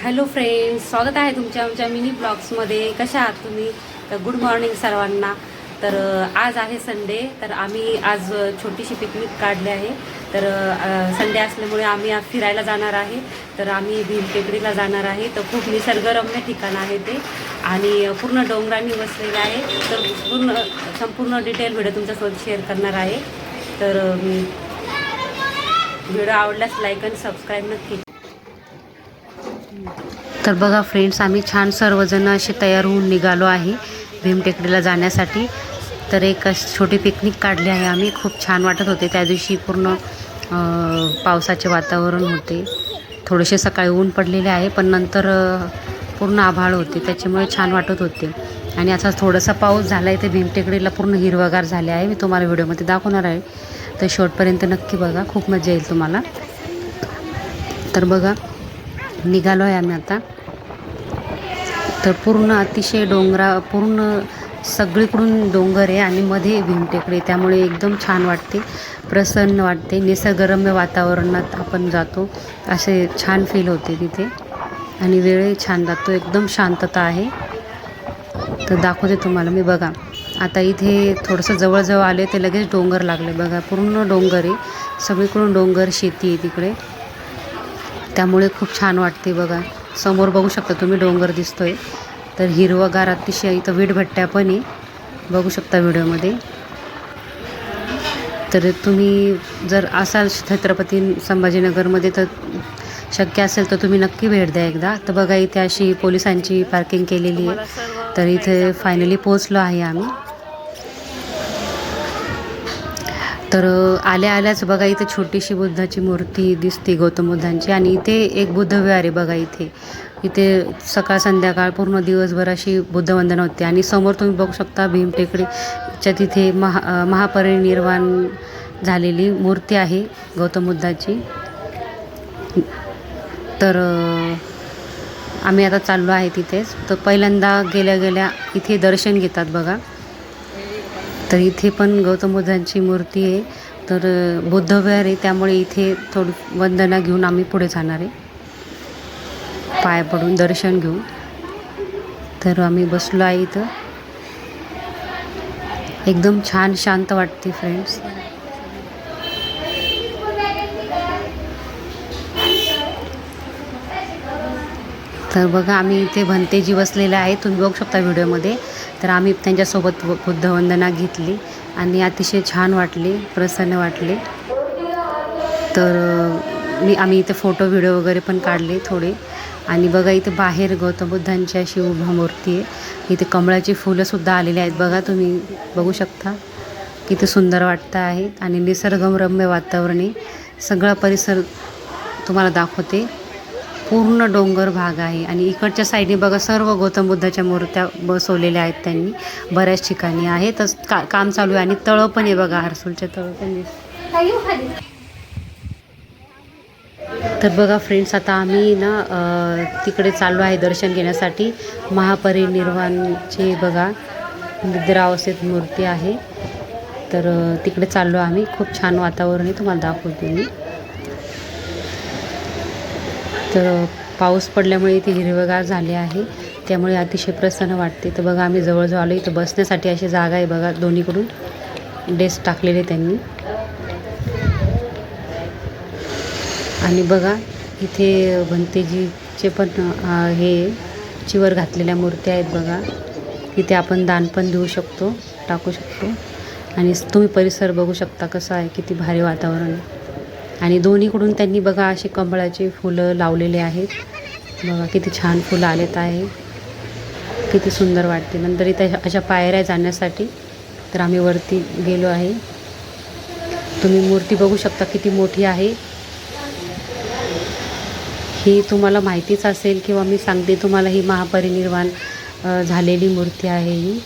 Hello friends, स्वागत आहे तुमच्या आमच्या मिनी ब्लॉग्समध्ये. कशा आहात तुम्ही? तर गुड मॉर्निंग सर्वांना. तर आज आहे संडे, तर आम्ही आज छोटीशी पिकनिक काढली आहे. तर संडे असल्यामुळे आम्ही आज फिरायला जाणार आहे. तर आम्ही भीमटेकडीला जाणार आहे. तर खूप निसर्गरम्य ठिकाण आहे ते आणि पूर्ण डोंगरांनी वसलेलं आहे. तर संपूर्ण डिटेल व्हिडिओ तुमच्यासोबत शेअर करणार आहे. तर व्हिडिओ आवडल्यास लाईक आणि सबस्क्राईब नक्की. तर बघा फ्रेंड्स, आम्ही छान सर्वजण असे तयार होऊन निघालो आहे भीमटेकडीला जाण्यासाठी. तर एक छोटी पिकनिक काढली आहे आम्ही. खूप छान वाटत होते त्या दिवशी. पूर्ण पावसाचे वातावरण होते. थोडेसे सकाळी ऊन पडलेले आहे, पण नंतर पूर्ण आभाळ होते, त्याच्यामुळे छान वाटत होते. आणि आता थोडासा पाऊस झाला आहे. ते भीमटेकडीला पूर्ण हिरवागार झाले आहे. मी तुम्हाला व्हिडिओमध्ये दाखवणार आहे, तर शेवटपर्यंत नक्की बघा. खूप मजा येईल तुम्हाला. तर बघा, निघालो आहे आम्ही आता. तर पूर्ण अतिशय पूर्ण सगळीकडून डोंगर आहे आणि मध्ये भीमटेकडी, त्यामुळे एकदम छान वाटते, प्रसन्न वाटते. निसर्गरम्य वातावरणात आपण जातो, असे छान फील होते तिथे. आणि वेळही छान जातो, एकदम शांतता आहे. तर दाखवते तुम्हाला मी. बघा, आता इथे थोडंसं जवळजवळ आले ते लगेच डोंगर लागले. बघा, पूर्ण डोंगर आहे, सगळीकडून डोंगर, शेती आहे तिकडे, त्यामुळे खूप छान वाटते. बघा, समोर बघू शकता तुम्ही डोंगर दिसतोय. तर हिरवगार अतिशय. इथं विटभट्ट्या पण आहे, बघू शकता व्हिडिओमध्ये. तर तुम्ही जर असाल छत्रपती संभाजीनगरमध्ये, तर शक्य असेल तर तुम्ही नक्की भेट द्या एकदा. तर बघा, इथे अशी पोलिसांची पार्किंग केलेली आहे. तर इथे फायनली पोहोचलो आहे आम्ही. तर आल्याच बघा, इथे छोटीशी बुद्धाची मूर्ती दिसते, गौतम बुद्धांची. आणि इथे एक बुद्धविहार आहे बघा. इथे सकाळ संध्याकाळ पूर्ण दिवसभर अशी बुद्धवंदना होते. आणि समोर तुम्ही बघू शकता भीमटेकडीच्या तिथे महापरिनिर्वाण झालेली मूर्ती आहे गौतम बुद्धाची. तर आम्ही आता चाललो आहे तिथेच. तर पहिल्यांदा गेल्या इथे दर्शन घेतात बघा. तर इथे पण गौतम बुद्धांची मूर्ती आहे. तर बुद्धविहार आहे, त्यामुळे इथे थोडी वंदना घेऊन आम्ही पुढे जाणार आहे, पाय पडून दर्शन घेऊन. तर आम्ही बसलो आहे इथं. एकदम छान शांत वाटते फ्रेंड्स. तर बघा, आम्ही इथे भंतेजी बसलेले आहे, तुम्ही बघू शकता व्हिडिओमध्ये. तर आम्ही त्यांच्यासोबत बुद्धवंदना घेतली आणि अतिशय छान वाटले, प्रसन्न वाटले. तर आम्ही इथे फोटो व्हिडिओ वगैरे पण काढले थोडे. आणि बघा, इथे बाहेर गौतम बुद्धांची अशी उभा मूर्ती आहे. इथे कमळाची फुलंसुद्धा आलेली आहेत बघा, तुम्ही बघू शकता. किती सुंदर वाटतं आहे. आणि निसर्गरम्य वातावरण आहे. सगळा परिसर तुम्हाला दाखवते. पूर्ण डोंगर भाग आहे. आणि इकडच्या साईडने बघा, सर्व गौतम बुद्धाच्या मूर्त्या बसवलेल्या आहेत त्यांनी, बऱ्याच ठिकाणी आहे. तर काम चालू आहे. आणि तळं पण आहे बघा, हर्सूलचे तळं पण. तर बघा फ्रेंड्स, आता आम्ही तिकडे चाललो आहे दर्शन घेण्यासाठी. महापरिनिर्वाणची बघा निद्रावस्थेत मूर्ती आहे. तर तिकडे चाललो आम्ही. खूप छान वातावरण आहे, तुम्हाला दाखवते मी. तर पाऊस पडल्यामुळे इथे हिरवेगार झाले आहे, त्यामुळे अतिशय प्रसन्न वाटते. तर बघा, आम्ही जवळजवळ आलो. इथं बसण्यासाठी अशी जागा आहे बघा, दोन्हीकडून डेस्क टाकलेले त्यांनी. आणि बघा, इथे भंतेजीचे पण हे चिवर घातलेल्या मूर्त्या आहेत बघा. इथे आपण दान पण देऊ शकतो, टाकू शकतो. आणि तुम्ही परिसर बघू शकता कसा आहे, किती भारी वातावरण आहे. आणि दोन्हीकडून त्यांनी बघा असे कमळाचे फुलं लावलेले आहेत बघा, किती छान फुलं आलेत आहे, किती सुंदर वाटते. नंतर इथे अशा पायऱ्या जाण्यासाठी. तर आम्ही वरती गेलो आहे. तुम्ही मूर्ती बघू शकता किती मोठी आहे. ही तुम्हाला माहितीच असेल, किंवा मी सांगते तुम्हाला, ही महापरिनिर्वाण झालेली मूर्ती आहे ही.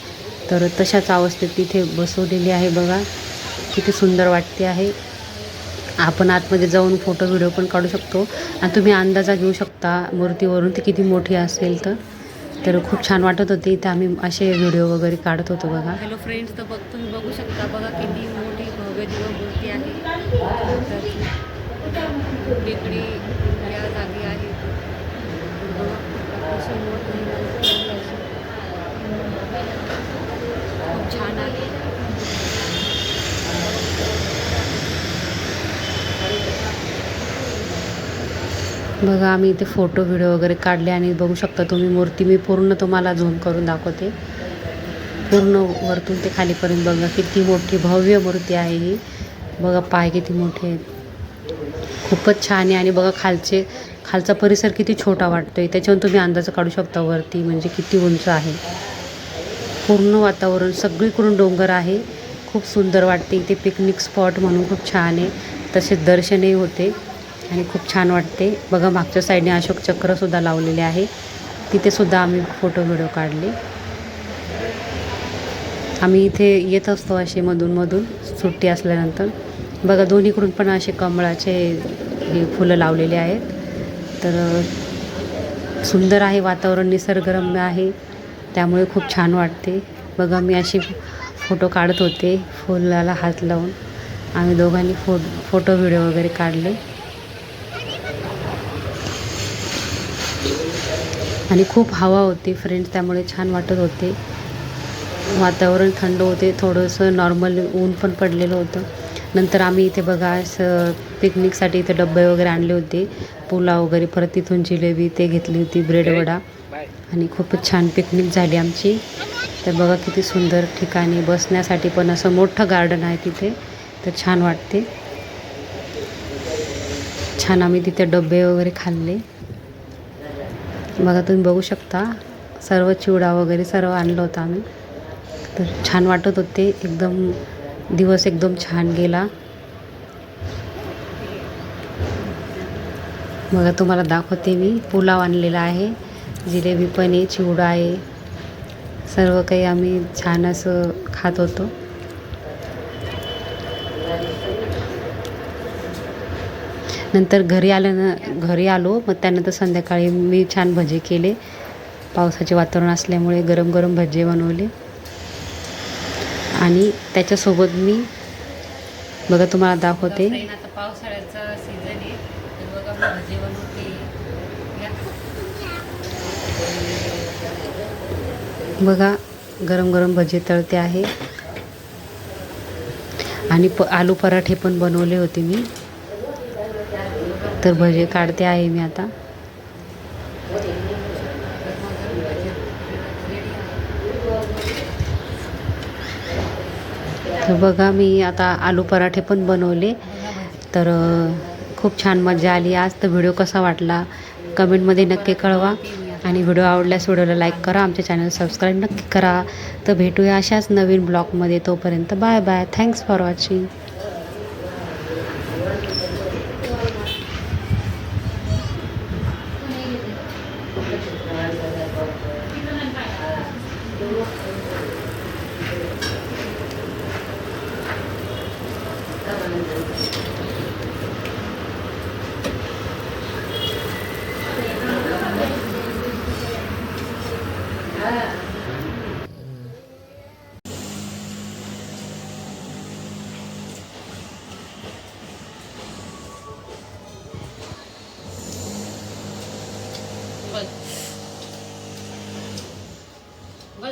तर तशाच अवस्थेत तिथे बसवलेली आहे बघा, किती सुंदर वाटते आहे. आपण आतमध्ये जाऊन फोटो व्हिडिओ पण काढू शकतो. आणि तुम्ही अंदाजा घेऊ शकता मूर्तीवरून ती किती मोठी असेल. तर खूप छान वाटत होती. इथे आम्ही असे व्हिडिओ वगैरे काढत होतो बघा. हॅलो फ्रेंड्स, तर तुम्ही बघू शकता बघा, किती मोठी भव्य दिव्य मूर्ती आहे. टेकडी या जागी आहे. खूप छान आहे. बघा आम्ही इथे फोटो व्हिडिओ वगैरे काढले आणि बघू शकता तुम्ही मूर्ती मी पूर्ण तुम्हाला झूम करून दाखवते. पूर्ण वरतून ते खालीपर्यंत बघा किती मोठी भव्य मूर्ती आहे ही. बघा पाय किती मोठे आहेत. खूपच छान आहे. आणि बघा खालचा परिसर किती छोटा वाटतोय. त्याच्यावरून तुम्ही अंदाज काढू शकता वरती म्हणजे किती उंच आहे. पूर्ण वातावरण सगळीकडून डोंगर आहे. खूप सुंदर वाटते. इथे पिकनिक स्पॉट म्हणून खूप छान आहे. तसेच दर्शनही होते आणि खूप छान वाटते. बघा मागच्या साईडने अशोक चक्रसुद्धा लावलेले आहे. तिथेसुद्धा आम्ही फोटो व्हिडिओ काढले. आम्ही इथे येत असतो असे मधून सुट्टी असल्यानंतर. बघा दोन्हीकडून पण असे कमळाचे हे फुलं लावलेले आहेत. तर सुंदर आहे वातावरण, निसर्गरम्य आहे, त्यामुळे खूप छान वाटते. बघा मी अशी फोटो काढत होते फुलाला हात लावून. आम्ही दोघांनी फोटो व्हिडिओ वगैरे काढले. आणि खूप हवा होती फ्रेंड्स, त्यामुळे छान वाटत होते. वातावरण थंड होते, थोडंसं नॉर्मल ऊन पण पडलेलं होतं. नंतर आम्ही इथे बघा असं पिकनिकसाठी इथे डब्बे वगैरे आणले होते, पुलाव वगैरे, परत तिथून जिलेबी ते घेतली होती, ब्रेड वडा, आणि खूपच छान पिकनिक झाली आमची. तर बघा किती सुंदर ठिकाणी बसण्यासाठी पण असं मोठं गार्डन आहे तिथे, तर छान वाटते. छान आम्ही तिथे डब्बे वगैरे खाल्ले. बघा तुम्ही बघू शकता सर्व चिवडा वगैरे सर्व आणलं होतं आम्ही. तर छान वाटत होते. एकदम दिवस एकदम छान गेला. बघा तुम्हाला दाखवते मी. पुलाव आणलेला आहे, जिलेबी पण आहे, चिवडा आहे, सर्व काही आम्ही छान असं खात होतो. नंतर घरी आलो. मग त्यानंतर संध्याकाळी मी छान भजे केले. पावसाचे वातावरण असल्यामुळे गरम गरम भजे बनवले. आणि त्याच्यासोबत मी बघा तुम्हाला दाखवते. आता पावसाळ्याचा सीझन आहे, तर बघा मी भजी बनवते. बघा गरम गरम भजी तळते आहे. आणि आलू पराठे पण बनवले होते मी. तर भजे काढते आहे मी आता. तर बघा मी आता आलू पराठे पण बनवले. तर खूप छान मजा आली आज. तर व्हिडिओ कसा वाटला कमेंटमध्ये नक्की कळवा. आणि व्हिडिओ आवडल्यास व्हिडिओला लाईक करा, आमच्या चॅनल सबस्क्राईब नक्की करा. तर भेटूया अशाच नवीन ब्लॉगमध्ये. तोपर्यंत bye bye. Thanks for watching.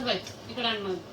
बस इकडे आण मग.